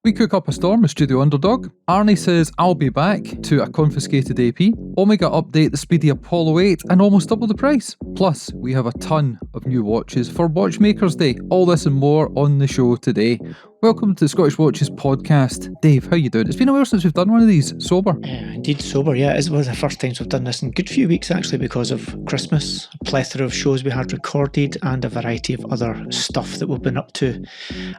We cook up a storm with Studio Underdog. Arnie says I'll be back to a confiscated AP. Omega update the speedy Apollo 8 and almost double the price. Plus, we have a ton of new watches for Watchmakers Day. All this and more on the show today. Welcome to the Scottish Watches podcast. Dave, how you doing? It's been a while since we've done one of these. Sober? Indeed, sober, yeah. It was the first time we've done this in a good few weeks, actually, because of Christmas, a plethora of shows we had recorded, and a variety of other stuff that we've been up to.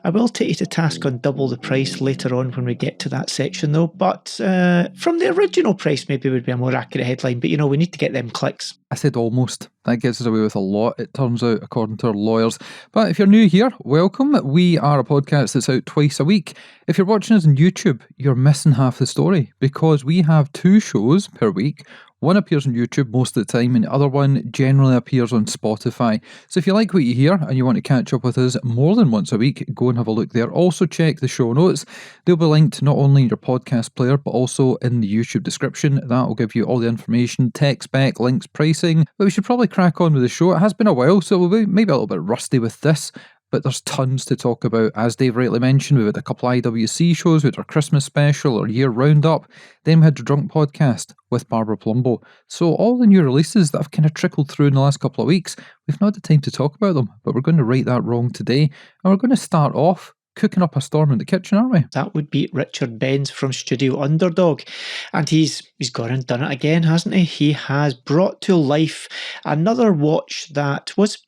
I will take you to task on double the price later on when we get to that section, though. But from the original price, maybe would be a more accurate headline. But, we need to get them clicks. I said almost. That gets us away with a lot, it turns out, according to our lawyers. But if you're new here, welcome. We are a podcast that's out twice a week. If you're watching us on YouTube, you're missing half the story because we have 2 shows per week. One appears on YouTube most of the time and the other one generally appears on Spotify. So if you like what you hear and you want to catch up with us more than once a week, go and have a look there. Also check the show notes. They'll be linked not only in your podcast player but also in the YouTube description. That will give you all the information, tech spec, links, pricing. But we should probably crack on with the show. It has been a while, so we'll be maybe a little bit rusty with this. But there's tons to talk about. As Dave rightly mentioned, we've had a couple of IWC shows, we had our Christmas special, our year roundup, then we had the Drunk podcast with Barbara Plumbo. So all the new releases that have kind of trickled through in the last couple of weeks, we've not had the time to talk about them, but we're going to right that wrong today. And we're going to start off cooking up a storm in the kitchen, aren't we? That would be Richard Benz from Studio Underdog. And he's gone and done it again, hasn't he? He has brought to life another watch that was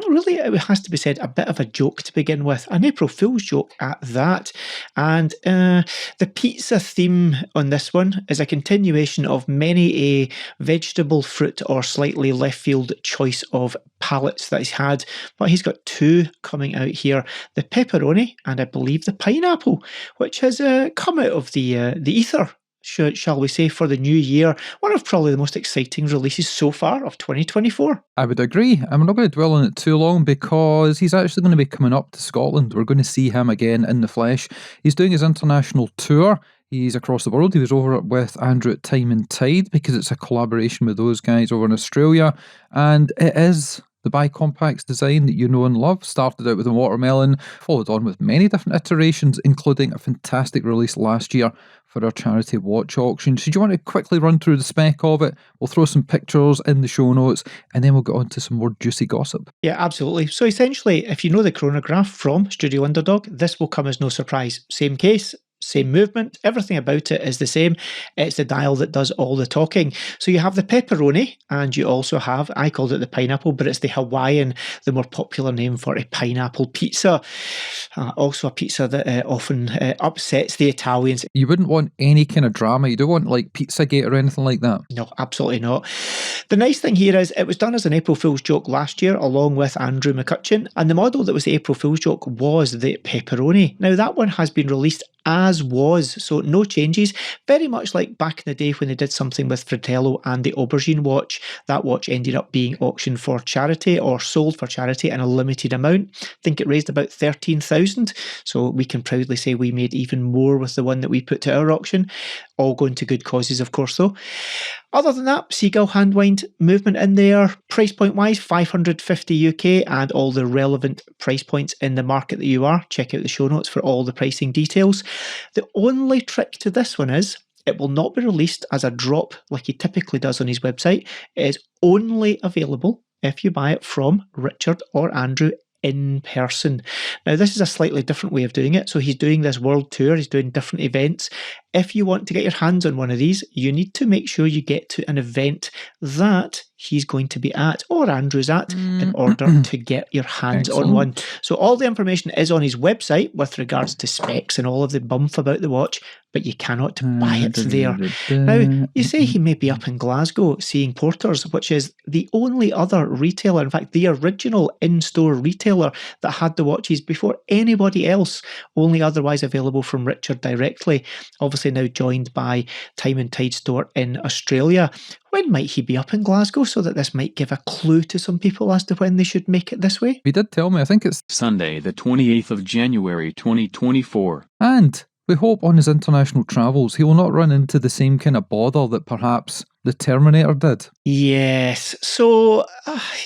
really, it has to be said, a bit of a joke to begin with, an April Fool's joke at that. And the pizza theme on this one is a continuation of many a vegetable, fruit, or slightly left field choice of palettes that he's had. But he's got 2 coming out here: the pepperoni and I believe the pineapple, which has come out of the ether, shall we say, for the new year. One of probably the most exciting releases so far of 2024. I would agree. I'm not going to dwell on it too long because he's actually going to be coming up to Scotland. We're going to see him again in the flesh. He's doing his international tour. He's across the world. He was over with Andrew at Time and Tide because it's a collaboration with those guys over in Australia. And it is the bicompax design that you know and love. Started out with a watermelon, followed on with many different iterations, including a fantastic release last year for our charity watch auction. So do you want to quickly run through the spec of it? We'll throw some pictures in the show notes and then we'll get on to some more juicy gossip. Yeah, absolutely. So essentially, if you know the chronograph from Studio Underdog, this will come as no surprise. Same case, same movement, everything about it is the same. It's the dial that does all the talking. So you have the pepperoni and you also have, I called it the pineapple, but it's the Hawaiian, the more popular name for a pineapple pizza. Also a pizza that often upsets the Italians. You wouldn't want any kind of drama. You don't want like Pizzagate or anything like that. No, absolutely not. The nice thing here is it was done as an April Fool's joke last year along with Andrew McCutcheon, and the model that was the April Fool's joke was the pepperoni. Now that one has been released as was, so no changes. Very much like back in the day when they did something with Fratello and the Aubergine watch. That watch ended up being auctioned for charity or sold for charity in a limited amount. I think it raised about 13,000. So we can proudly say we made even more with the one that we put to our auction. All going to good causes, of course, though. Other than that, Seagull handwind movement in there. Price point wise, 550 UK and all the relevant price points in the market that you are. Check out the show notes for all the pricing details. The only trick to this one is it will not be released as a drop like he typically does on his website. It is only available if you buy it from Richard or Andrew in person. Now, this is a slightly different way of doing it. So he's doing this world tour, he's doing different events. If you want to get your hands on one of these, you need to make sure you get to an event that he's going to be at or Andrew's at in order to get your hands on one. So all the information is on his website with regards to specs and all of the bump about the watch, but you cannot buy it there. Now, you say he may be up in Glasgow seeing Porters, which is the only other retailer, in fact, the original in-store retailer that had the watches before anybody else, only otherwise available from Richard directly. Obviously now joined by Time and Tide store in Australia. When might he be up in Glasgow so that this might give a clue to some people as to when they should make it this way? He did tell me, I think it's Sunday the 28th of January 2024. And we hope on his international travels he will not run into the same kind of bother that perhaps the Terminator did. Yes. So,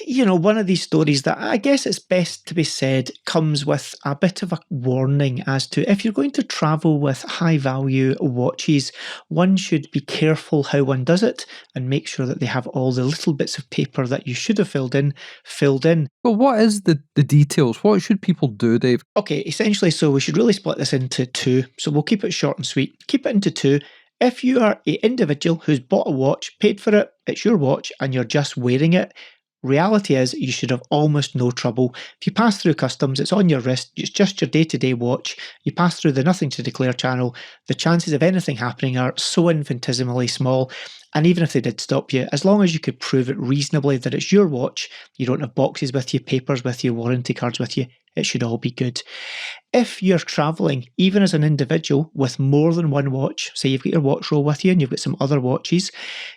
one of these stories that I guess it's best to be said comes with a bit of a warning as to if you're going to travel with high value watches, one should be careful how one does it and make sure that they have all the little bits of paper that you should have filled in. But what is the details? What should people do, Dave? Okay, essentially, so we should really split this into two. So we'll keep it short and sweet. Keep it into two. If you are an individual who's bought a watch, paid for it, it's your watch, and you're just wearing it, reality is you should have almost no trouble. If you pass through customs, it's on your wrist, it's just your day-to-day watch, you pass through the nothing to declare channel, the chances of anything happening are so infinitesimally small. And even if they did stop you, as long as you could prove it reasonably that it's your watch, you don't have boxes with you, papers with you, warranty cards with you, it should all be good. If you're travelling, even as an individual, with more than one watch, say you've got your watch roll with you and you've got some other watches,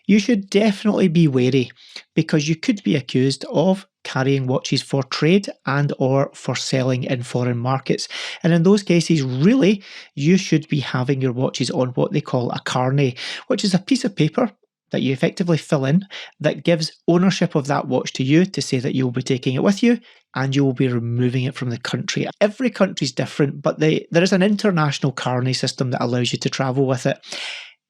you should definitely be wary because you could be accused of carrying watches for trade and or for selling in foreign markets. And in those cases, really, you should be having your watches on what they call a carnet, which is a piece of paper that you effectively fill in that gives ownership of that watch to you to say that you'll be taking it with you and you will be removing it from the country. Every country's different, but there is an international carnet system that allows you to travel with it.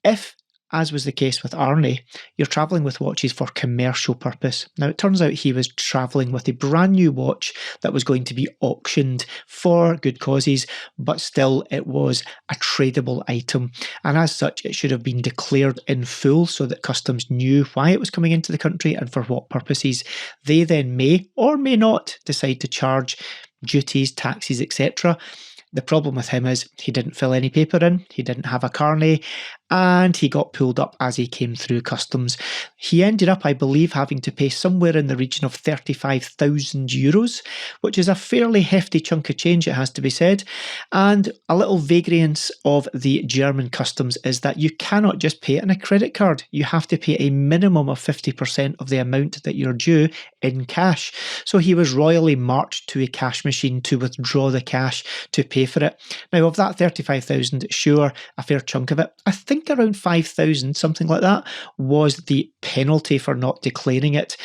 If, as was the case with Arnie, you're travelling with watches for commercial purpose. Now, it turns out he was travelling with a brand new watch that was going to be auctioned for good causes, but still it was a tradable item. And as such, it should have been declared in full so that customs knew why it was coming into the country and for what purposes. They then may or may not decide to charge duties, taxes, etc. The problem with him is he didn't fill any paper in, he didn't have a carnet, and he got pulled up as he came through customs. He ended up, I believe, having to pay somewhere in the region of €35,000, which is a fairly hefty chunk of change, it has to be said. And a little variance of the German customs is that you cannot just pay it on a credit card. You have to pay a minimum of 50% of the amount that you're due in cash. So he was royally marched to a cash machine to withdraw the cash to pay for it. Now, of that 35,000, sure, a fair chunk of it, I think around 5,000, something like that, was the penalty for not declaring it.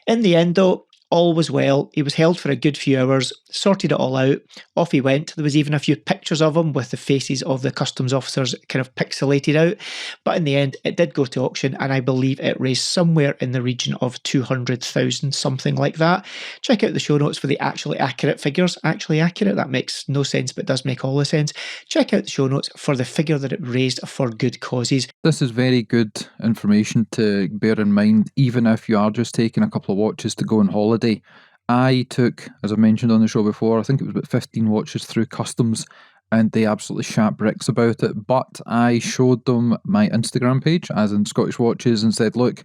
In the end, though, all was well. He was held for a good few hours, sorted it all out, off he went. There was even a few pictures of him with the faces of the customs officers kind of pixelated out. But in the end, it did go to auction, and I believe it raised somewhere in the region of 200,000, something like that. Check out the show notes for the actually accurate figures. Actually accurate, that makes no sense, but does make all the sense. Check out the show notes for the figure that it raised for good causes. This is very good information to bear in mind, even if you are just taking a couple of watches to go on holiday. I took, as I mentioned on the show before, I think it was about 15 watches through customs, and they absolutely shat bricks about it. But I showed them my Instagram page, as in Scottish Watches, and said, look,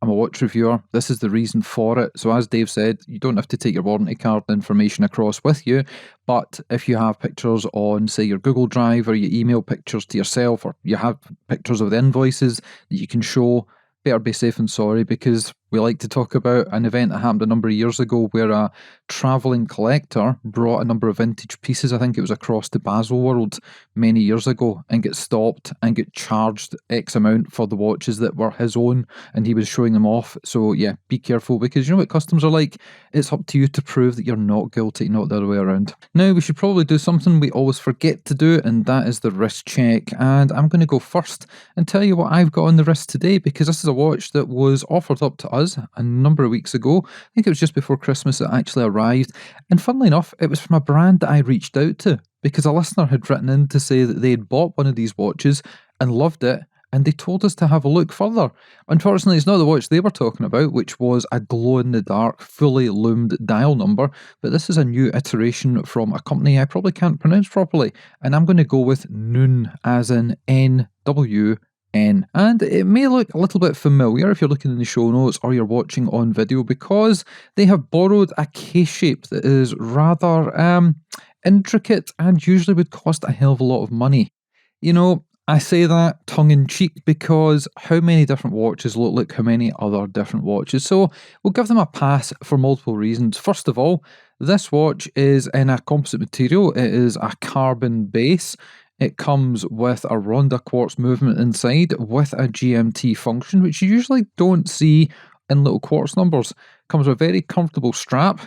I'm a watch reviewer. This is the reason for it. So as Dave said, you don't have to take your warranty card information across with you. But if you have pictures on, say, your Google Drive, or you email pictures to yourself, or you have pictures of the invoices that you can show, better be safe than sorry, because we like to talk about an event that happened a number of years ago where a travelling collector brought a number of vintage pieces, I think it was across to Baselworld many years ago, and get stopped and get charged X amount for the watches that were his own, and he was showing them off. So yeah, be careful, because you know what customs are like. It's up to you to prove that you're not guilty, not the other way around. Now, we should probably do something we always forget to do, and that is the wrist check. And I'm going to go first and tell you what I've got on the wrist today, because this is a watch that was offered up to us a number of weeks ago. I think it was just before Christmas it actually arrived, and funnily enough, it was from a brand that I reached out to because a listener had written in to say that they had bought one of these watches and loved it, and they told us to have a look further. Unfortunately, it's not the watch they were talking about, which was a glow-in-the-dark, fully loomed dial number, but this is a new iteration from a company I probably can't pronounce properly, and I'm going to go with Noon, as in NW. And it may look a little bit familiar if you're looking in the show notes or you're watching on video, because they have borrowed a case shape that is rather intricate and usually would cost a hell of a lot of money. You know, I say that tongue-in-cheek because how many different watches look like how many other different watches? So we'll give them a pass for multiple reasons. First of all, this watch is in a composite material. It is a carbon base. It comes with a Ronda quartz movement inside with a GMT function, which you usually don't see in little quartz numbers. Comes with a very comfortable strap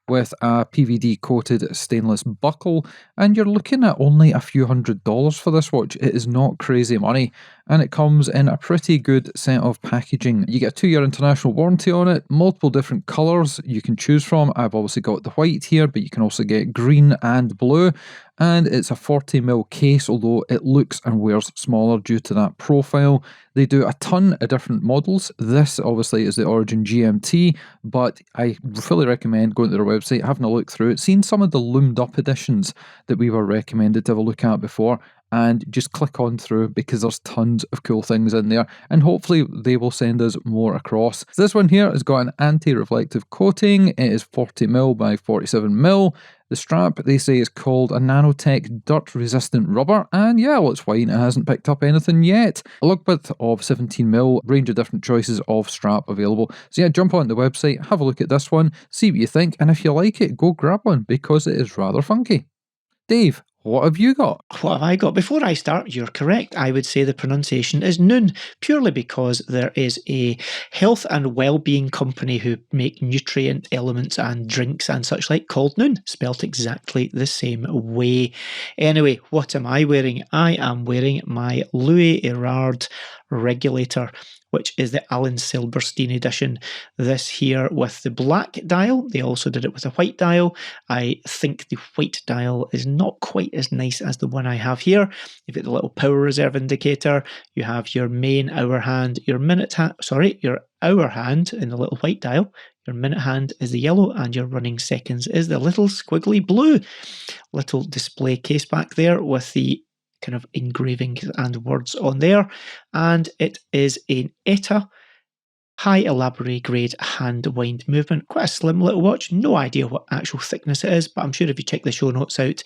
with a PVD coated stainless buckle, and you're looking at only a few $100s for this watch. It is not crazy money, and it comes in a pretty good set of packaging. You get a 2-year international warranty on it, multiple different colours you can choose from. I've obviously got the white here, but you can also get green and blue, and it's a 40mm case, although it looks and wears smaller due to that profile. They do a ton of different models. This obviously is the Origin GMT, but I fully recommend going to their website, having a look through it, seeing some of the loomed up editions that we were recommended to have a look at before, and just click on through because there's tons of cool things in there, and hopefully they will send us more across. So this one here has got an anti-reflective coating. It is 40mm by 47mm. The strap, they say, is called a nanotech dirt-resistant rubber, and yeah, well, it's white, it hasn't picked up anything yet. A lug width of 17mm, range of different choices of strap available. So yeah, jump on the website, have a look at this one, see what you think, and if you like it, go grab one, because it is rather funky. Dave, what have you got? What have I got? Before I start, you're correct. I would say the pronunciation is Noon, purely because there is a health and well-being company who make nutrient elements and drinks and such like called Noon, spelt exactly the same way. Anyway, what am I wearing? I am wearing my Louis Erard regulator, which is the Alan Silberstein edition. This here with the black dial. They also did it with a white dial. I think the white dial is not quite as nice as the one I have here. You've got the little power reserve indicator. You have your main hour hand, your your hour hand in the little white dial. Your minute hand is the yellow, and your running seconds is the little squiggly blue. Little display case back there with the kind of engraving and words on there, and it is an ETA high elaborate grade hand wind movement. Quite a slim little watch. No idea what actual thickness it is, but I'm sure if you check the show notes out,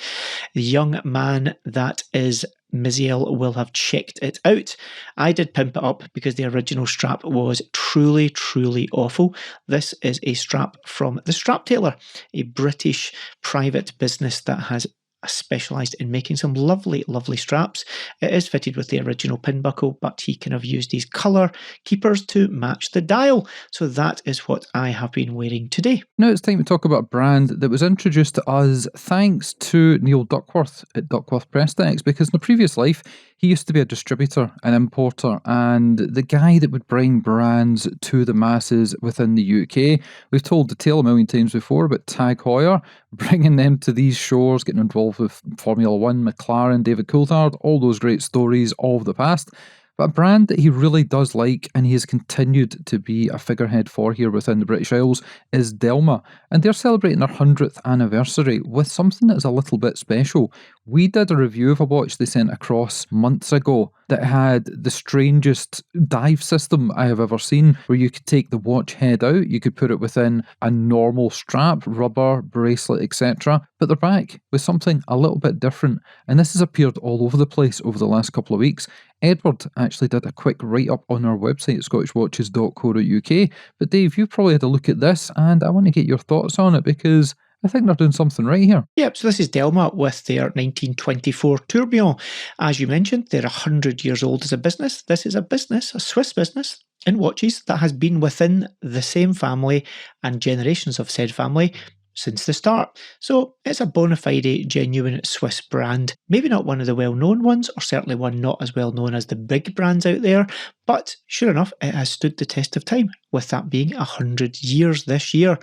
the young man that is Miziel will have checked it out. I did pimp it up because the original strap was truly, truly awful. This is a strap from the Strap Tailor, a British private business that has specialised in making some lovely, lovely straps. It is fitted with the original pin buckle, but he kind of used these colour keepers to match the dial. So that is what I have been wearing today. Now it's time to talk about a brand that was introduced to us thanks to Neil Duckworth at Duckworth Prestex, because in a previous life, he used to be a distributor, an importer, and the guy that would bring brands to the masses within the UK. We've told the tale a million times before about Tag Heuer, bringing them to these shows, getting involved with Formula One, McLaren, David Coulthard, all those great stories of the past. But a brand that he really does like, and he has continued to be a figurehead for here within the British Isles, is Delma. And they're celebrating their 100th anniversary with something that is a little bit special. We did a review of a watch they sent across months ago that had the strangest dive system I have ever seen, where you could take the watch head out, you could put it within a normal strap, rubber, bracelet, etc. But they're back with something a little bit different, and this has appeared all over the place over the last couple of weeks. Edward actually did a quick write-up on our website, scottishwatches.co.uk, but Dave, you've probably had a look at this, and I want to get your thoughts on it, because I think they're doing something right here. Yep, so this is Delma with their 1924 Tourbillon. As you mentioned, they're 100 years old as a business. This is a business, a Swiss business in watches that has been within the same family and generations of said family since the start. So it's a bona fide, genuine Swiss brand. Maybe not one of the well-known ones, or certainly one not as well known as the big brands out there, but sure enough, it has stood the test of time, with that being 100 years this year.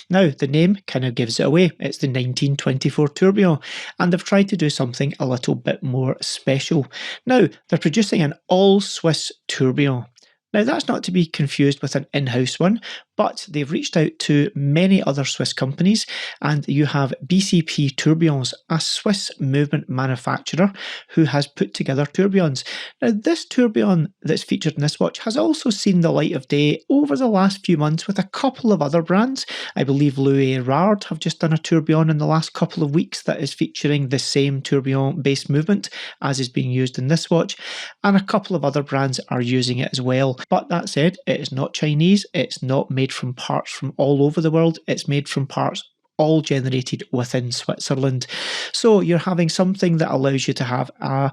Now, the name kind of gives it away. It's the 1924 Tourbillon, and they've tried to do something a little bit more special. Now, they're producing an all-Swiss Tourbillon. Now, that's not to be confused with an in-house one, but they've reached out to many other Swiss companies, and you have BCP Tourbillons, a Swiss movement manufacturer who has put together tourbillons. Now, this tourbillon that's featured in this watch has also seen the light of day over the last few months with a couple of other brands. I believe Louis Erard have just done a tourbillon in the last couple of weeks that is featuring the same tourbillon-based movement as is being used in this watch, and a couple of other brands are using it as well. But that said, it is not Chinese, it's not made from parts from all over the world, it's made from parts all generated within Switzerland. So you're having something that allows you to have a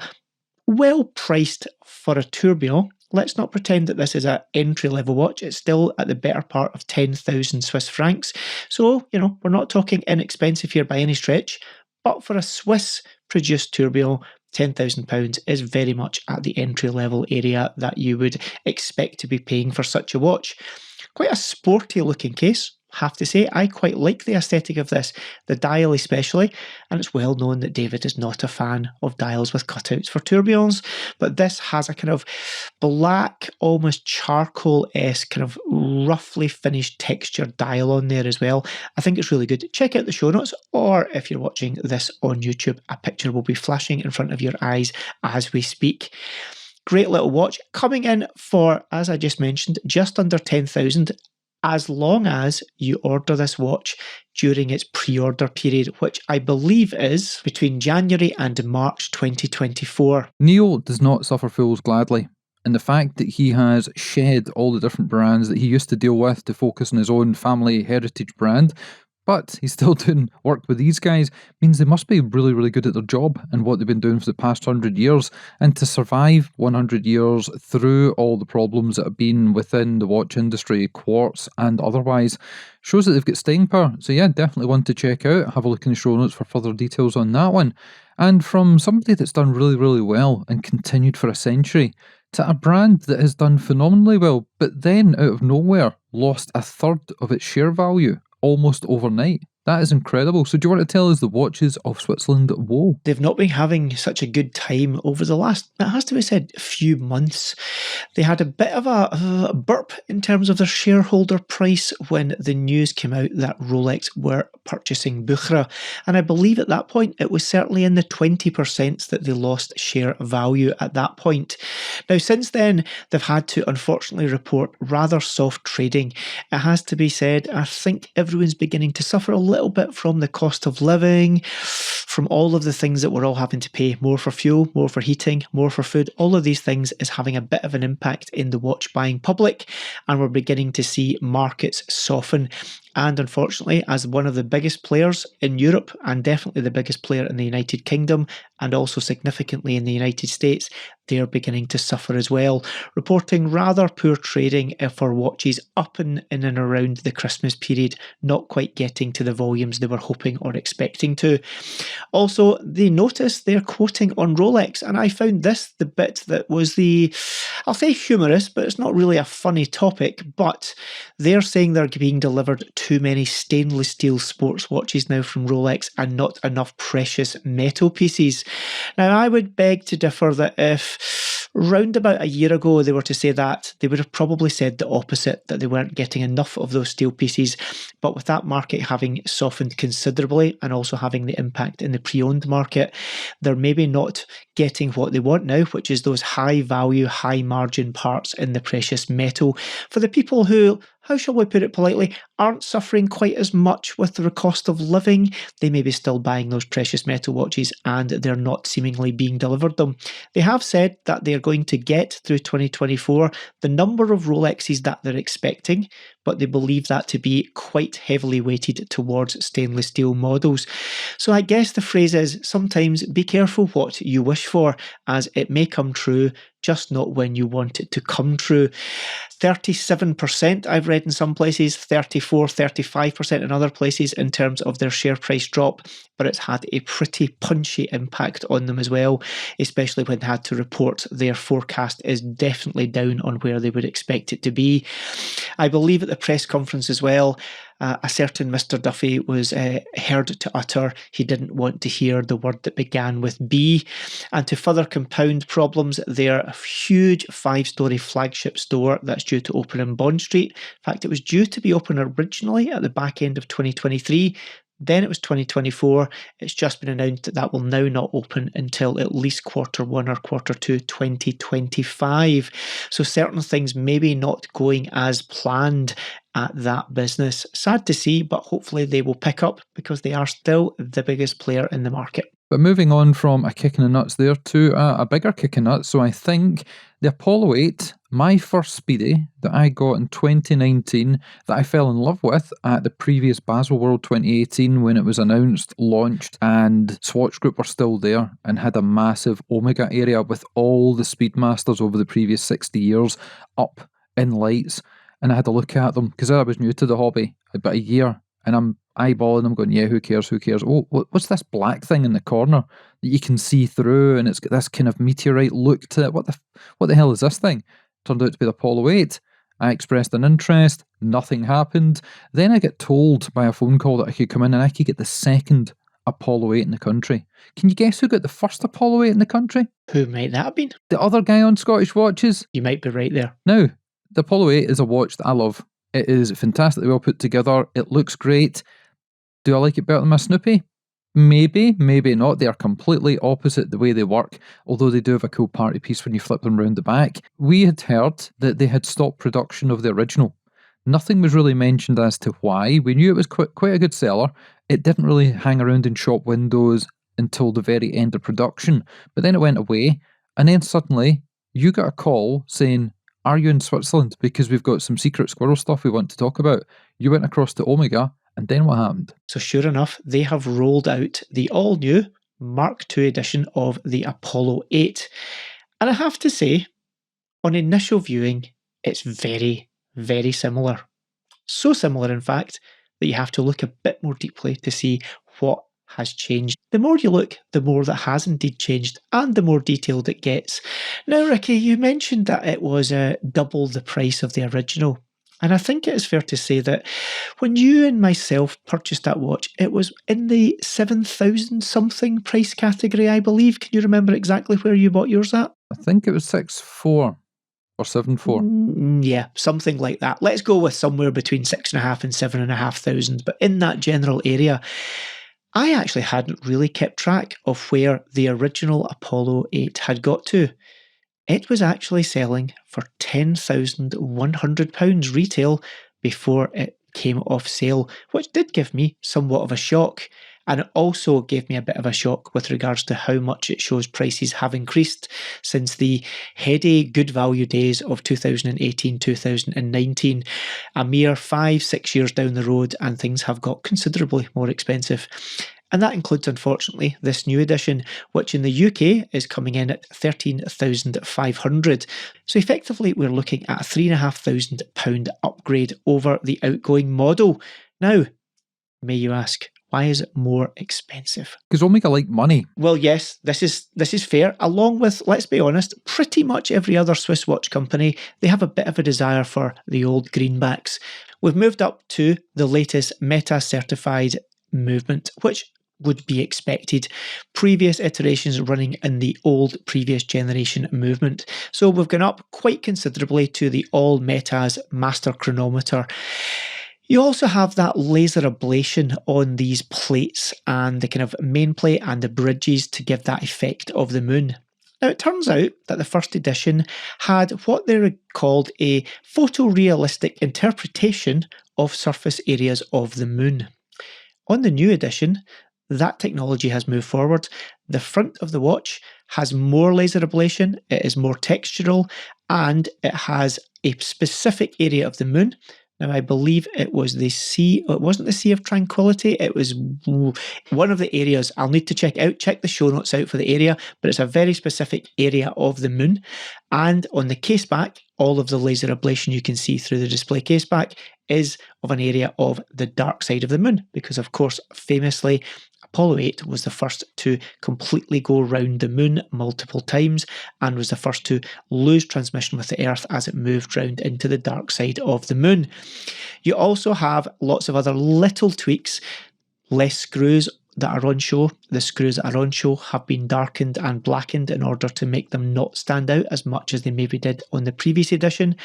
well priced for a tourbillon. Let's not pretend that this is an entry-level watch. It's still at the better part of 10,000 Swiss francs. So, we're not talking inexpensive here by any stretch. But for a Swiss-produced tourbillon, £10,000 is very much at the entry-level area that you would expect to be paying for such a watch. Quite a sporty-looking case. Have to say, I quite like the aesthetic of this, the dial especially, and it's well known that David is not a fan of dials with cutouts for tourbillons, but this has a kind of black, almost charcoal-esque, kind of roughly finished textured dial on there as well. I think it's really good. Check out the show notes, or if you're watching this on YouTube, a picture will be flashing in front of your eyes as we speak. Great little watch, coming in for, as I just mentioned, just under 10,000, as long as you order this watch during its pre-order period, which I believe is between January and March 2024. Neil does not suffer fools gladly, and the fact that he has shed all the different brands that he used to deal with to focus on his own family heritage brand, but he's still doing work with these guys, means they must be really, really good at their job and what they've been doing for the past 100 years. And to survive 100 years through all the problems that have been within the watch industry, quartz and otherwise, shows that they've got staying power. So yeah, definitely one to check out. Have a look in the show notes for further details on that one. And from somebody that's done really, really well and continued for a century, to a brand that has done phenomenally well, but then out of nowhere lost a third of its share value almost overnight. That is incredible. So do you want to tell us the watches of Switzerland woe? They've not been having such a good time over the last, it has to be said, few months. They had a bit of a burp in terms of their shareholder price when the news came out that Rolex were purchasing Bucherer. And I believe at that point, it was certainly in the 20% that they lost share value at that point. Now, since then, they've had to unfortunately report rather soft trading. It has to be said, I think everyone's beginning to suffer a little bit from the cost of living, from all of the things that we're all having to pay, more for fuel, more for heating, more for food. All of these things is having a bit of an impact in the watch buying public, and we're beginning to see markets soften. And unfortunately, as one of the biggest players in Europe, and definitely the biggest player in the United Kingdom, and also significantly in the United States, they're beginning to suffer as well, reporting rather poor trading for watches up in and around the Christmas period, not quite getting to the volumes they were hoping or expecting to. Also, they noticed their quoting on Rolex, and I found this the bit that was I'll say humorous, but it's not really a funny topic, but they're saying they're being delivered too many stainless steel sports watches now from Rolex and not enough precious metal pieces. Now, I would beg to differ that if round about a year ago they were to say that, they would have probably said the opposite, that they weren't getting enough of those steel pieces. But with that market having softened considerably and also having the impact in the pre-owned market, they're maybe not getting what they want now, which is those high value, high margin parts in the precious metal for the people who, how shall we put it politely, aren't suffering quite as much with the cost of living. They may be still buying those precious metal watches and they're not seemingly being delivered them. They have said that they're going to get through 2024 the number of Rolexes that they're expecting, but they believe that to be quite heavily weighted towards stainless steel models. So I guess the phrase is sometimes be careful what you wish for, as it may come true, just not when you want it to come true. 37% I've read in some places, 34, 35% in other places in terms of their share price drop, but it's had a pretty punchy impact on them as well, especially when they had to report their forecast is definitely down on where they would expect it to be. I believe at the press conference as well, a certain Mr. Duffy was heard to utter he didn't want to hear the word that began with B. And to further compound problems, their huge 5-storey flagship store that's due to open in Bond Street. In fact, it was due to be open originally at the back end of 2023. Then it was 2024. It's just been announced that that will now not open until at least Q1 or Q2 2025. So certain things maybe not going as planned at that business. Sad to see, but hopefully they will pick up because they are still the biggest player in the market. But moving on from a kick in the nuts there to a bigger kick in the nuts, so I think the Apollo 8 My first Speedy that I got in 2019 that I fell in love with at the previous Baselworld 2018 when it was announced, launched, and Swatch Group were still there and had a massive Omega area with all the Speedmasters over the previous 60 years up in lights. And I had to look at them because I was new to the hobby, about a year, and I'm eyeballing them going, yeah, who cares? Oh, what's this black thing in the corner that you can see through and it's got this kind of meteorite look to it? What the hell is this thing? Turned out to be the Apollo 8. I expressed an interest, nothing happened. Then I get told by a phone call that I could come in and I could get the second Apollo 8 in the country. Can you guess who got the first Apollo 8 in the country? Who might that have been? The other guy on Scottish Watches. You might be right there. Now, the Apollo 8 is a watch that I love. It is fantastically well put together. It looks great. Do I like it better than my Snoopy? Maybe, maybe not. They are completely opposite the way they work, although they do have a cool party piece when you flip them round the back. We had heard that they had stopped production of the original. Nothing was really mentioned as to why. We knew it was quite a good seller. It didn't really hang around in shop windows until the very end of production, but then it went away, and then suddenly you got a call saying, are you in Switzerland? Because we've got some secret squirrel stuff we want to talk about. You went across to Omega, and then what happened? So sure enough, they have rolled out the all-new Mark II edition of the Apollo 8. And I have to say, on initial viewing, it's very, very similar. So similar, in fact, that you have to look a bit more deeply to see what has changed. The more you look, the more that has indeed changed, and the more detailed it gets. Now, Ricky, you mentioned that it was double the price of the original. And I think it is fair to say that when you and myself purchased that watch, it was in the 7,000 something price category, I believe. Can you remember exactly where you bought yours at? I think it was 6,400 or 7,400. Yeah, something like that. Let's go with somewhere between 6,500 and 7,500, but in that general area. I actually hadn't really kept track of where the original Apollo 8 had got to. It was actually selling for £10,100 retail before it came off sale, which did give me somewhat of a shock. And it also gave me a bit of a shock with regards to how much it shows prices have increased since the heady good value days of 2018, 2019. A mere 5-6 years down the road, and things have got considerably more expensive. And that includes, unfortunately, this new edition, which in the UK is coming in at £13,500. So effectively, we're looking at a £3,500 upgrade over the outgoing model. Now, may you ask, why is it more expensive? Because Omega like money. Well, yes, this is fair. Along with, let's be honest, pretty much every other Swiss watch company, they have a bit of a desire for the old greenbacks. We've moved up to the latest Meta-certified movement, which would be expected. Previous iterations running in the old previous generation movement. So we've gone up quite considerably to the all Metas master chronometer. You also have that laser ablation on these plates and the kind of main plate and the bridges to give that effect of the moon. Now, it turns out that the first edition had what they called a photorealistic interpretation of surface areas of the moon. On the new edition, that technology has moved forward. The front of the watch has more laser ablation, it is more textural, and it has a specific area of the moon. Now, I believe it was the Sea, it wasn't the Sea of Tranquility, it was one of the areas. I'll need to check the show notes out for the area, but it's a very specific area of the moon. And on the case back, all of the laser ablation you can see through the display case back is of an area of the dark side of the moon, because of course, famously, Apollo 8 was the first to completely go round the moon multiple times and was the first to lose transmission with the Earth as it moved round into the dark side of the moon. You also have lots of other little tweaks, less screws that are on show. The screws that are on show have been darkened and blackened in order to make them not stand out as much as they maybe did on the previous edition.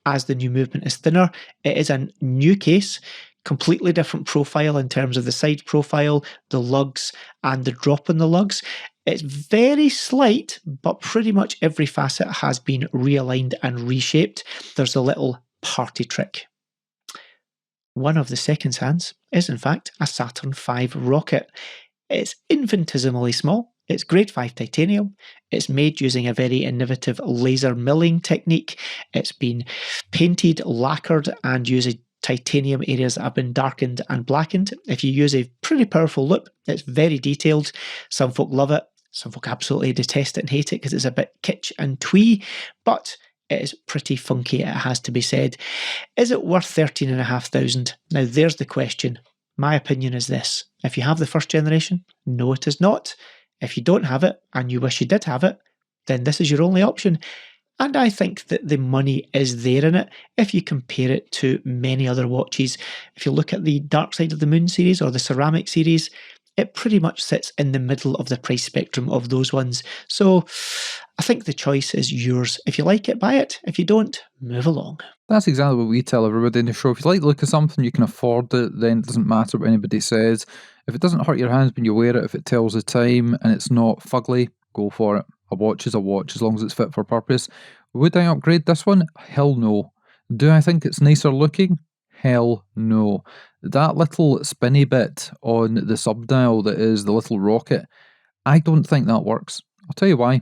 As the new movement is thinner, it is a new case, completely different profile in terms of the side profile, the lugs, and the drop in the lugs. It's very slight, but pretty much every facet has been realigned and reshaped. There's a little party trick. One of the seconds hands is in fact a Saturn V rocket. It's infinitesimally small. It's grade 5 titanium. It's made using a very innovative laser milling technique. It's been painted, lacquered, and using titanium areas that have been darkened and blackened. If you use a pretty powerful loop, it's very detailed. Some folk love it. Some folk absolutely detest it and hate it because it's a bit kitsch and twee, but it is pretty funky, it has to be said. Is it worth $13,500? Now, there's the question. My opinion is this. If you have the first generation, no, it is not. If you don't have it and you wish you did have it, then this is your only option. And I think that the money is there in it if you compare it to many other watches. If you look at the Dark Side of the Moon series or the Ceramic series, it pretty much sits in the middle of the price spectrum of those ones. So I think the choice is yours. If you like it, buy it. If you don't, move along. That's exactly what we tell everybody in the show. If you like the look of something, you can afford it, then it doesn't matter what anybody says. If it doesn't hurt your hands when you wear it, if it tells the time and it's not fugly, go for it. A watch is a watch as long as it's fit for purpose. Would I upgrade this one? Hell no. Do I think it's nicer looking? Hell no. That little spinny bit on the subdial that is the little rocket, I don't think that works. I'll tell you why.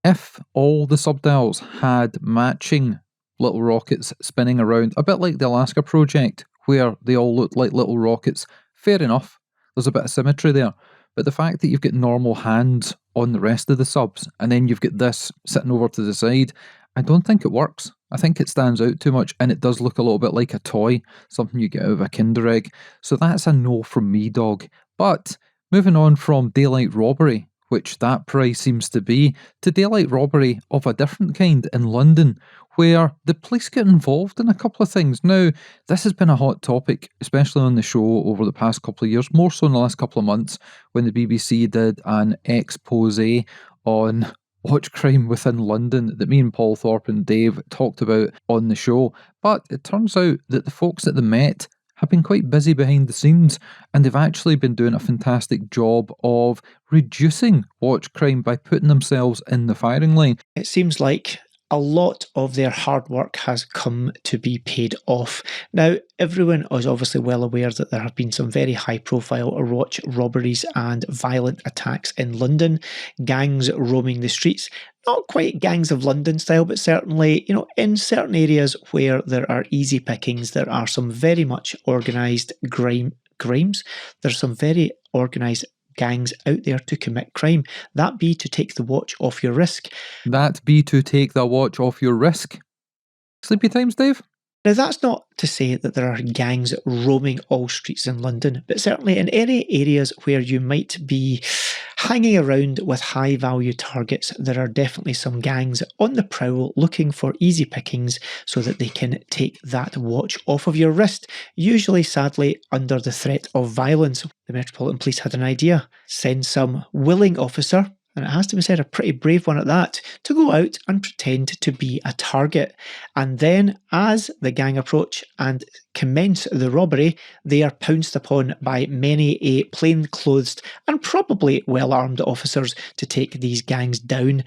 If all the subdials had matching little rockets spinning around, a bit like the Alaska project, where they all look like little rockets, fair enough. There's a bit of symmetry there. But the fact that you've got normal hands on the rest of the subs, and then you've got this sitting over to the side, I don't think it works. I think it stands out too much, and it does look a little bit like a toy, something you get out of a Kinder Egg. So that's a no from me, dog. But moving on from daylight robbery, which that price seems to be, to daylight robbery of a different kind in London, where the police get involved in a couple of things. Now, this has been a hot topic, especially on the show over the past couple of years, more so in the last couple of months, when the BBC did an expose on watch crime within London that me and Paul Thorpe and Dave talked about on the show. But it turns out that the folks at the Met have been quite busy behind the scenes, and they've actually been doing a fantastic job of reducing watch crime by putting themselves in the firing line. It seems like a lot of their hard work has come to be paid off. Now, everyone is obviously well aware that there have been some very high-profile watch robberies and violent attacks in London, gangs roaming the streets. Not quite gangs of London style, but certainly, in certain areas where there are easy pickings, there are some very much organised crimes. There's some very organised gangs out there to commit crime. That be to take the watch off your wrist. That be to take the watch off your wrist. Sleepy times, Dave? Now, that's not to say that there are gangs roaming all streets in London, but certainly in any areas where you might be hanging around with high-value targets, there are definitely some gangs on the prowl looking for easy pickings so that they can take that watch off of your wrist, usually, sadly, under the threat of violence. The Metropolitan Police had an idea. Send some willing officer, and it has to be said, a pretty brave one at that, to go out and pretend to be a target. And then, as the gang approach and commence the robbery, they are pounced upon by many plain-clothed and probably well-armed officers to take these gangs down.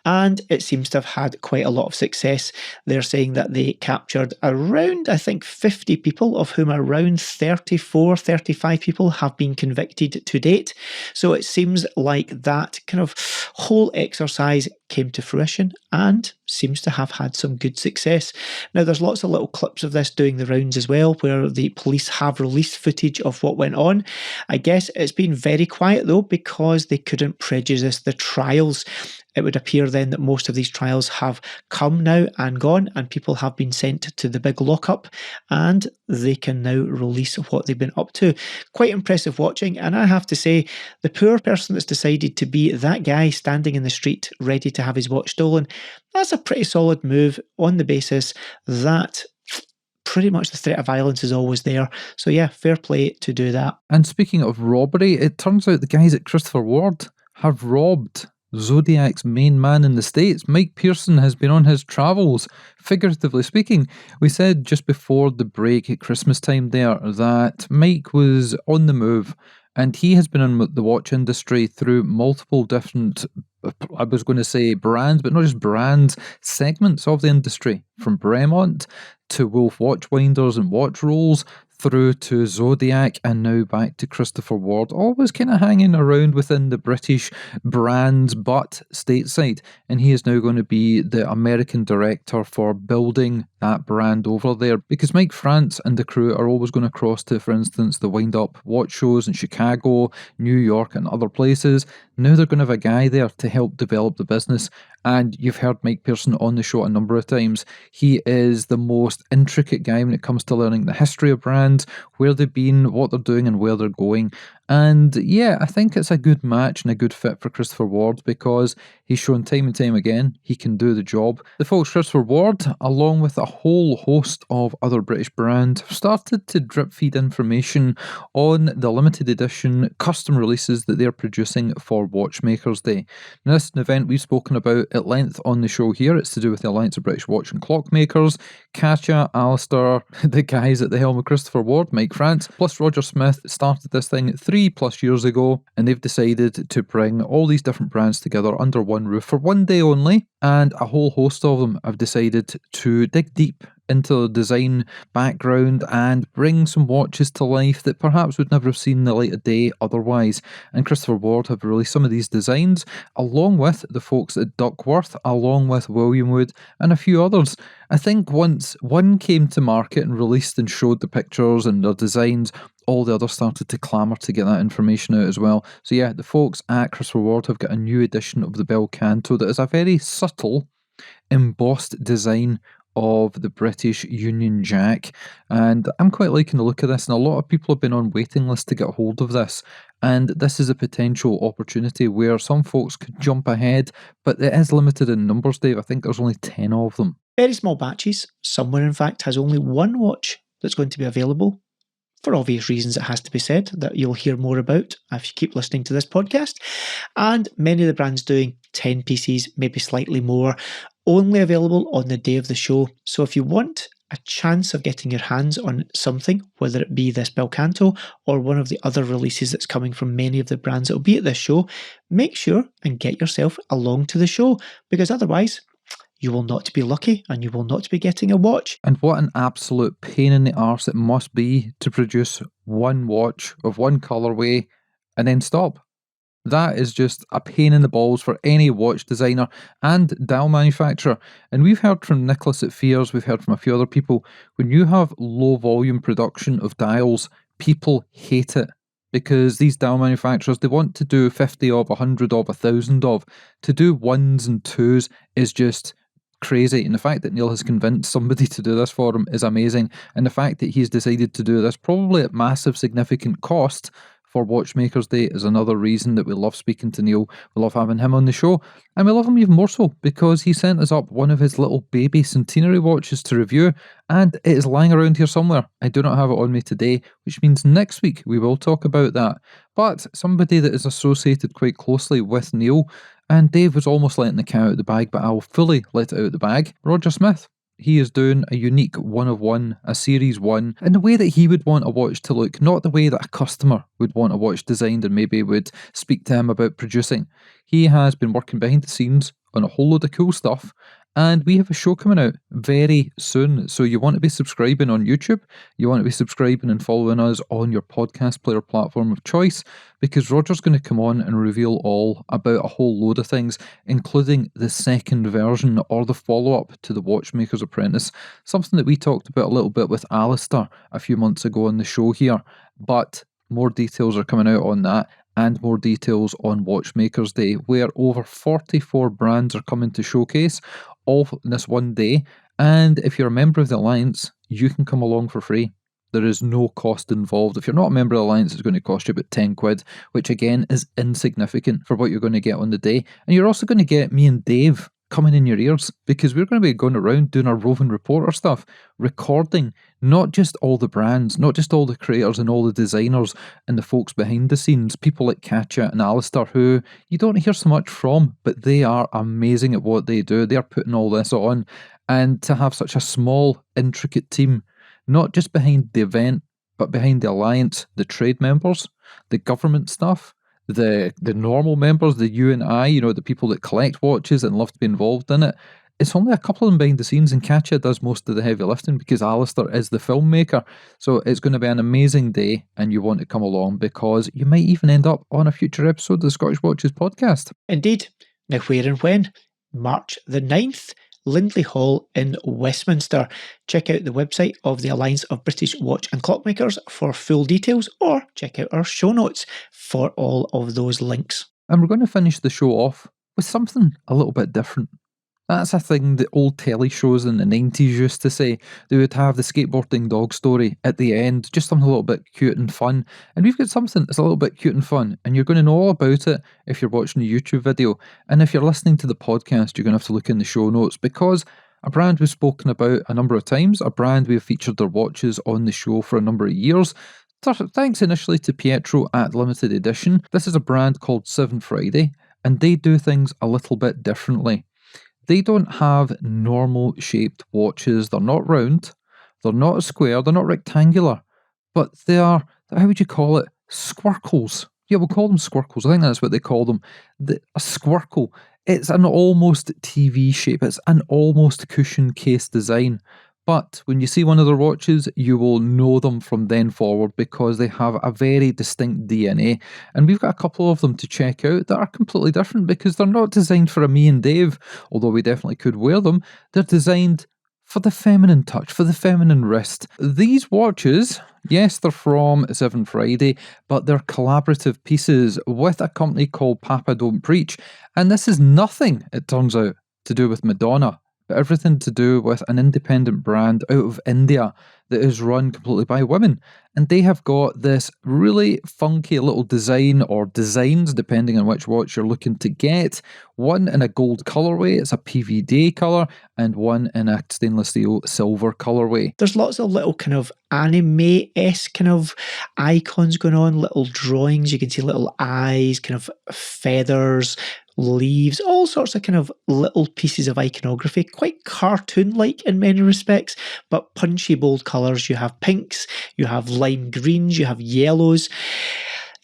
And it seems to have had quite a lot of success. They're saying that they captured around, I think, 50 people, of whom around 35 people have been convicted to date. So it seems like that kind of whole exercise came to fruition and seems to have had some good success. Now, there's lots of little clips of this doing the rounds as well, where the police have released footage of what went on. I guess it's been very quiet though, because they couldn't prejudice the trials. It would appear then that most of these trials have come now and gone, and people have been sent to the big lockup, and they can now release what they've been up to. Quite impressive watching, and I have to say, the poor person that's decided to be that guy standing in the street ready to have his watch stolen, that's a pretty solid move on the basis that pretty much the threat of violence is always there. So yeah, fair play to do that. And speaking of robbery, it turns out the guys at Christopher Ward have robbed Zodiac's main man in the States. Mike Pearson has been on his travels, figuratively speaking. We said just before the break at Christmas time there that Mike was on the move, and he has been in the watch industry through multiple different, I was going to say brands, but not just brands, segments of the industry, from Bremont to Wolf Watchwinders and Watch Rolls, through to Zodiac, and now back to Christopher Ward, always kind of hanging around within the British brands, but stateside. And he is now going to be the American director for building that brand over there, because Mike France and the crew are always going to cross to, for instance, the wind-up watch shows in Chicago, New York, and other places. Now they're going to have a guy there to help develop the business. And you've heard Mike Pearson on the show a number of times. He is the most intricate guy when it comes to learning the history of brands, where they've been, what they're doing, and where they're going. And yeah, I think it's a good match and a good fit for Christopher Ward, because he's shown time and time again he can do the job. The folks Christopher Ward, along with a whole host of other British brands, have started to drip feed information on the limited edition custom releases that they're producing for Watchmakers Day. Now, this is an event we've spoken about at length on the show here. It's to do with the Alliance of British Watch and Clock Makers. Katja, Alistair, the guys at the helm of Christopher Ward, Mike France, plus Roger Smith started this thing 3+ years ago, and they've decided to bring all these different brands together under one roof for one day only, and a whole host of them have decided to dig deep into the design background and bring some watches to life that perhaps would never have seen the light of day otherwise. And Christopher Ward have released some of these designs, along with the folks at Duckworth, along with William Wood, and a few others. I think once one came to market and released and showed the pictures and their designs, all the others started to clamour to get that information out as well. So yeah, the folks at Christopher Ward have got a new edition of the Bel Canto that is a very subtle, embossed design of the British Union Jack, and I'm quite liking the look of this, and a lot of people have been on waiting lists to get hold of this, and this is a potential opportunity where some folks could jump ahead, but it is limited in numbers, Dave. I think there's only 10 of them. Very small batches. Somewhere, in fact, has only one watch that's going to be available. For obvious reasons, it has to be said, that you'll hear more about if you keep listening to this podcast. And many of the brands doing 10 pieces, maybe slightly more, only available on the day of the show. So if you want a chance of getting your hands on something, whether it be this Bel Canto or one of the other releases that's coming from many of the brands that will be at this show, make sure and get yourself along to the show, because otherwise you will not be lucky and you will not be getting a watch. And what an absolute pain in the arse it must be to produce one watch of one colourway and then stop. That is just a pain in the balls for any watch designer and dial manufacturer. And we've heard from Nicholas at Fears, we've heard from a few other people, when you have low volume production of dials, people hate it. Because these dial manufacturers, they want to do 50 of, 100 of, 1,000 of. To do ones and twos is just crazy. And the fact that Neil has convinced somebody to do this for him is amazing. And the fact that he's decided to do this, probably at massive significant cost, for Watchmakers Day is another reason that we love speaking to Neil. We love having him on the show, and we love him even more so because he sent us up one of his little baby centenary watches to review, and it is lying around here somewhere. I do not have it on me today, which means next week we will talk about that. But somebody that is associated quite closely with Neil, and Dave was almost letting the cat out of the bag, but I'll fully let it out of the bag, Roger Smith. He is doing a unique one of one, a series one, in the way that he would want a watch to look, not the way that a customer would want a watch designed and maybe would speak to him about producing. He has been working behind the scenes on a whole load of cool stuff, and we have a show coming out very soon. So you want to be subscribing on YouTube, you want to be subscribing and following us on your podcast player platform of choice, because Roger's going to come on and reveal all about a whole load of things, including the second version or the follow-up to The Watchmaker's Apprentice, something that we talked about a little bit with Alistair a few months ago on the show here, but more details are coming out on that, and more details on Watchmakers Day, where over 44 brands are coming to showcase all in this one day. And if you're a member of the Alliance, you can come along for free. There is no cost involved. If you're not a member of the Alliance, it's going to cost you about 10 quid, which again is insignificant for what you're going to get on the day. And you're also going to get me and Dave coming in your ears, because we're going to be going around doing our roving reporter stuff, recording not just all the brands, not just all the creators and all the designers and the folks behind the scenes, people like Katja and Alistair, who you don't hear so much from, but they are amazing at what they do. They're putting all this on, and to have such a small, intricate team, not just behind the event, but behind the Alliance, the trade members, the government stuff, the normal members, the you and I, the people that collect watches and love to be involved in it. it's only a couple of them behind the scenes, and Katja does most of the heavy lifting because Alistair is the filmmaker. So it's going to be an amazing day, and you want to come along because you might even end up on a future episode of the Scottish Watches podcast. Indeed. Now, where and when? March the 9th, Lindley Hall in Westminster. Check out the website of the Alliance of British Watch and Clockmakers for full details, or check out our show notes for all of those links. And we're going to finish the show off with something a little bit different. That's a thing that old telly shows in the 90s used to say. They would have the skateboarding dog story at the end, just something a little bit cute and fun. And we've got something that's a little bit cute and fun, and you're going to know all about it if you're watching the YouTube video. And if you're listening to the podcast, you're going to have to look in the show notes, because a brand we've spoken about a number of times, a brand we've featured their watches on the show for a number of years. Thanks initially to Pietro at Limited Edition. This is a brand called 7 Friday, and they do things a little bit differently. They don't have normal shaped watches. They're not round, they're not square, they're not rectangular, but they are, how would you call it? Squircles. Yeah, we'll call them squircles. I think that's what they call them. A squircle. It's an almost TV shape. It's an almost cushion case design. But when you see one of their watches, you will know them from then forward because they have a very distinct DNA. And we've got a couple of them to check out that are completely different because they're not designed for a me and Dave, although we definitely could wear them. They're designed for the feminine touch, for the feminine wrist. These watches, yes, they're from 7 Friday, but they're collaborative pieces with a company called Papa Don't Preach. And this is nothing, it turns out, to do with Madonna, but everything to do with an independent brand out of India that is run completely by women. And they have got this really funky little design, or designs, depending on which watch you're looking to get. One in a gold colourway, it's a PVD colour, and one in a stainless steel silver colourway. There's lots of little kind of anime-esque kind of icons going on, little drawings. You can see little eyes, kind of feathers, leaves, all sorts of kind of little pieces of iconography, quite cartoon-like in many respects, but punchy, bold colours. You have pinks, you have lime greens, you have yellows.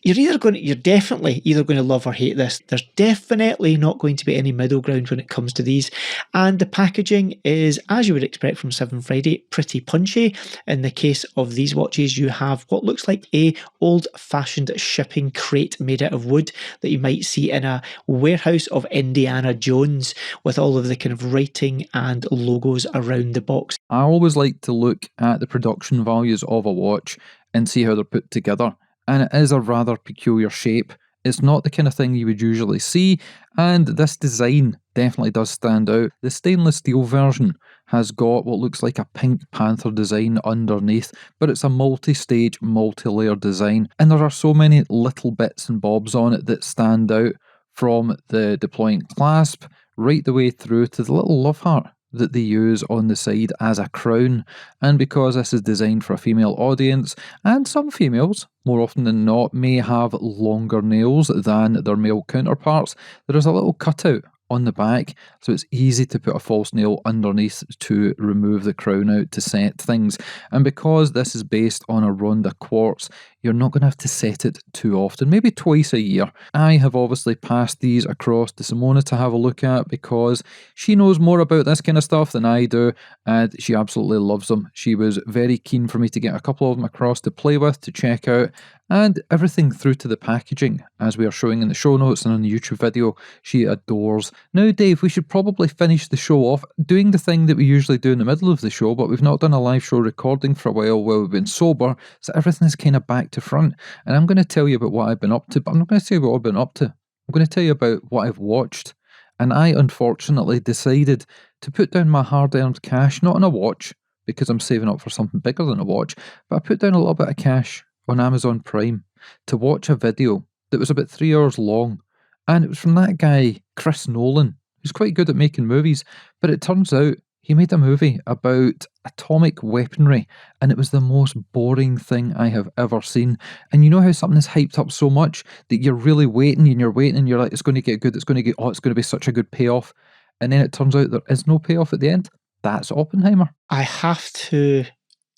You're definitely either going to love or hate this. There's definitely not going to be any middle ground when it comes to these. And the packaging is, as you would expect from 7 Friday, pretty punchy. In the case of these watches, you have what looks like a old-fashioned shipping crate made out of wood that you might see in a warehouse of Indiana Jones, with all of the kind of writing and logos around the box. I always like to look at the production values of a watch and see how they're put together. And it is a rather peculiar shape. It's not the kind of thing you would usually see, and this design definitely does stand out. The stainless steel version has got what looks like a Pink Panther design underneath, but it's a multi-stage, multi-layer design, and there are so many little bits and bobs on it that stand out, from the deploying clasp right the way through to the little love heart that they use on the side as a crown. And because this is designed for a female audience, and some females, more often than not, may have longer nails than their male counterparts, there is a little cutout on the back, so it's easy to put a false nail underneath to remove the crown out to set things. And because this is based on a Ronda quartz, you're not going to have to set it too often, maybe twice a year. I have obviously passed these across to Simona to have a look at because she knows more about this kind of stuff than I do, and she absolutely loves them. She was very keen for me to get a couple of them across to play with, to check out, and everything through to the packaging, as we are showing in the show notes and on the YouTube video, she adores. Now, Dave, we should probably finish the show off doing the thing that we usually do in the middle of the show, but we've not done a live show recording for a while we've been sober, so everything is kind of back to front. And I'm going to tell you about what I've been up to, but I'm not going to tell you what I've been up to. I'm going to tell you about what I've watched. And I unfortunately decided to put down my hard-earned cash, not on a watch, because I'm saving up for something bigger than a watch, but I put down a little bit of cash on Amazon Prime to watch a video that was about 3 hours long. And it was from that guy, Chris Nolan, who's quite good at making movies, but it turns out he made a movie about atomic weaponry, and it was the most boring thing I have ever seen. And you know how something is hyped up so much that you're really waiting, and you're like, it's going to get good, it's going to be such a good payoff. And then it turns out there is no payoff at the end. That's Oppenheimer. I have to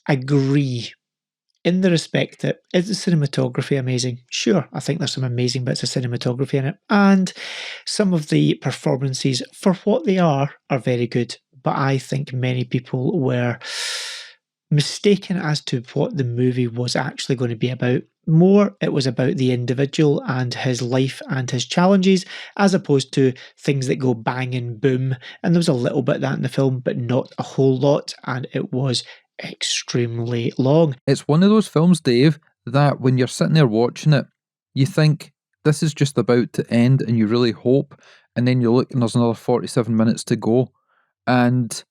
agree in the respect that, is the cinematography amazing? Sure, I think there's some amazing bits of cinematography in it. And some of the performances, for what they are very good. But I think many people were mistaken as to what the movie was actually going to be about. More, it was about the individual and his life and his challenges, as opposed to things that go bang and boom. And there was a little bit of that in the film, but not a whole lot. And it was extremely long. It's one of those films, Dave, that when you're sitting there watching it, you think this is just about to end and you really hope, and then you look and there's another 47 minutes to go. And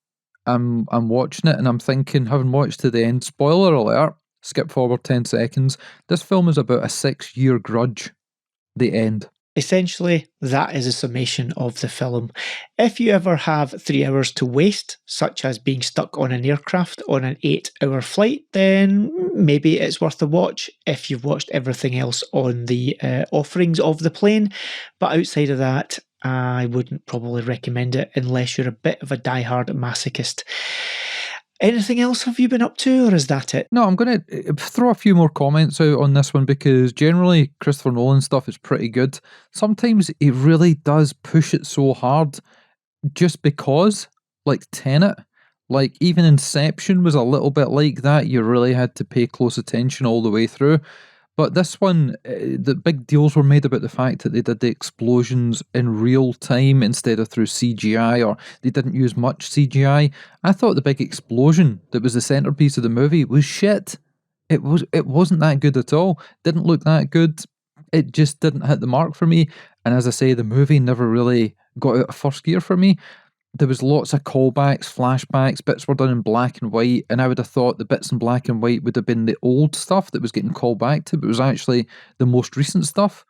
I'm watching it and I'm thinking, having watched to the end, spoiler alert, skip forward 10 seconds, this film is about a 6-year grudge. The end. Essentially, that is a summation of the film. If you ever have 3 hours to waste, such as being stuck on an aircraft on an 8-hour flight, then maybe it's worth a watch if you've watched everything else on the offerings of the plane. But outside of that, I wouldn't probably recommend it unless you're a bit of a diehard masochist. Anything else have you been up to, or is that it? No, I'm going to throw a few more comments out on this one because generally Christopher Nolan stuff is pretty good. Sometimes he really does push it so hard just because, like Tenet, like even Inception was a little bit like that. You really had to pay close attention all the way through. But this one, the big deals were made about the fact that they did the explosions in real time instead of through CGI, or they didn't use much CGI. I thought the big explosion that was the centerpiece of the movie was shit. It wasn't that good at all. Didn't look that good. It just didn't hit the mark for me. And as I say, the movie never really got out of first gear for me. There was lots of callbacks, flashbacks, bits were done in black and white, and I would have thought the bits in black and white would have been the old stuff that was getting called back to, but it was actually the most recent stuff.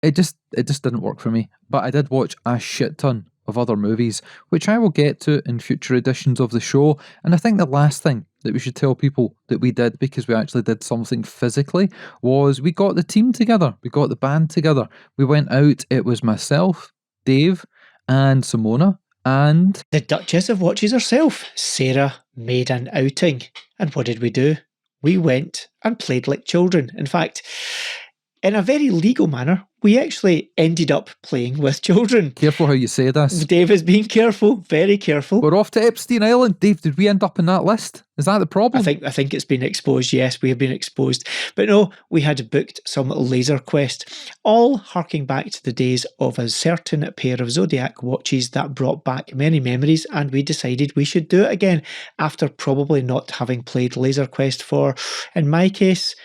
It just didn't work for me. But I did watch a shit ton of other movies, which I will get to in future editions of the show. And I think the last thing that we should tell people that we did, because we actually did something physically, was we got the team together. We got the band together. We went out. It was myself, Dave, and Simona. And the Duchess of Watches herself, Sarah, made an outing. And what did we do? We went and played like children. In fact, in a very legal manner, we actually ended up playing with children. Careful how you say this. Dave is being careful, very careful. We're off to Epstein Island. Dave, did we end up in that list? Is that the problem? I think it's been exposed. Yes, we have been exposed. But no, we had booked some laser quest, all harking back to the days of a certain pair of Zodiac watches that brought back many memories, and we decided we should do it again after probably not having played Laser Quest for, in my case,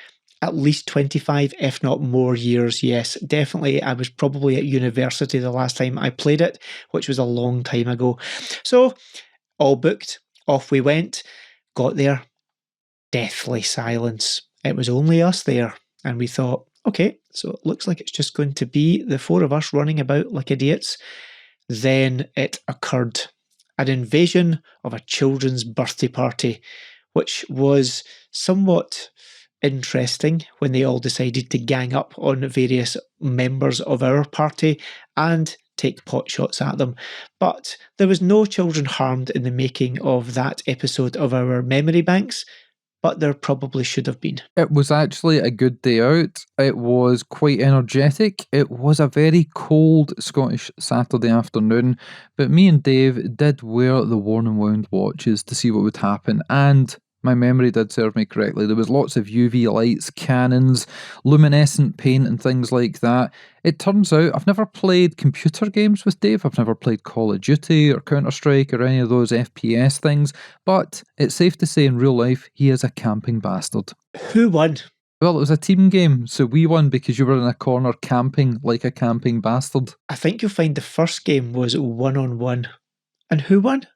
at least 25, if not more years. Yes, definitely. I was probably at university the last time I played it, which was a long time ago. So, all booked, off we went, got there, deathly silence. It was only us there, and we thought, okay, so it looks like it's just going to be the four of us running about like idiots. Then it occurred. An invasion of a children's birthday party, which was somewhat interesting when they all decided to gang up on various members of our party and take pot shots at them. But there was no children harmed in the making of that episode of our memory banks, but there probably should have been. It was actually a good day out. It was quite energetic. It was a very cold Scottish Saturday afternoon, but me and Dave did wear the worn and wound watches to see what would happen, and my memory did serve me correctly. There was lots of UV lights, cannons, luminescent paint and things like that. It turns out I've never played computer games with Dave. I've never played Call of Duty or Counter-Strike or any of those FPS things, but it's safe to say in real life he is a camping bastard. Who won? Well, it was a team game, so we won because you were in a corner camping like a camping bastard. I think you'll find the first game was 1-on-1. And who won?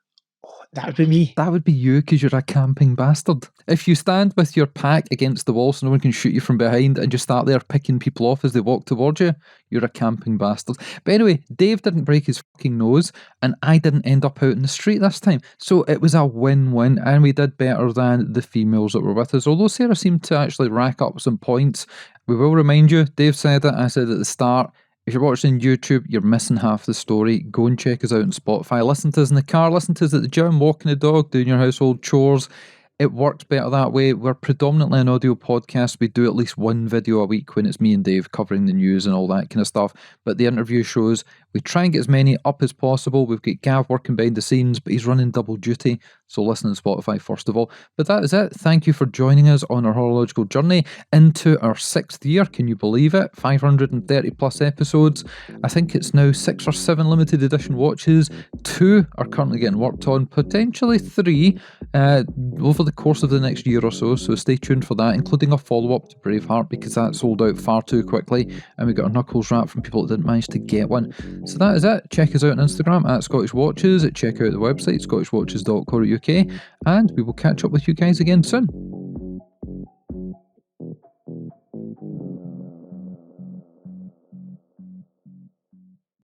That would be me. That would be you because you're a camping bastard. If you stand with your pack against the wall so no one can shoot you from behind and just start there picking people off as they walk towards you, you're a camping bastard. But anyway, Dave didn't break his fucking nose and I didn't end up out in the street this time. So it was a win-win and we did better than the females that were with us. Although Sarah seemed to actually rack up some points. We will remind you, Dave said it, I said at the start, if you're watching YouTube, you're missing half the story. Go and check us out on Spotify. Listen to us in the car, listen to us at the gym, walking the dog, doing your household chores. It works better that way. We're predominantly an audio podcast. We do at least one video a week when it's me and Dave covering the news and all that kind of stuff. But the interview shows, we try and get as many up as possible. We've got Gav working behind the scenes, but he's running double duty. So listen to Spotify first of all. But that is it. Thank you for joining us on our horological journey into our 6th year. Can you believe it? 530 plus episodes. I think it's now 6 or 7 limited edition watches. 2 are currently getting worked on, potentially 3 over the course of the next year or so. So stay tuned for that, including a follow-up to Braveheart, because that sold out far too quickly. And we got our knuckles wrapped from people that didn't manage to get one. So that is it. Check us out on Instagram at Scottish Watches. Check out the website, scottishwatches.co.uk. And we will catch up with you guys again soon.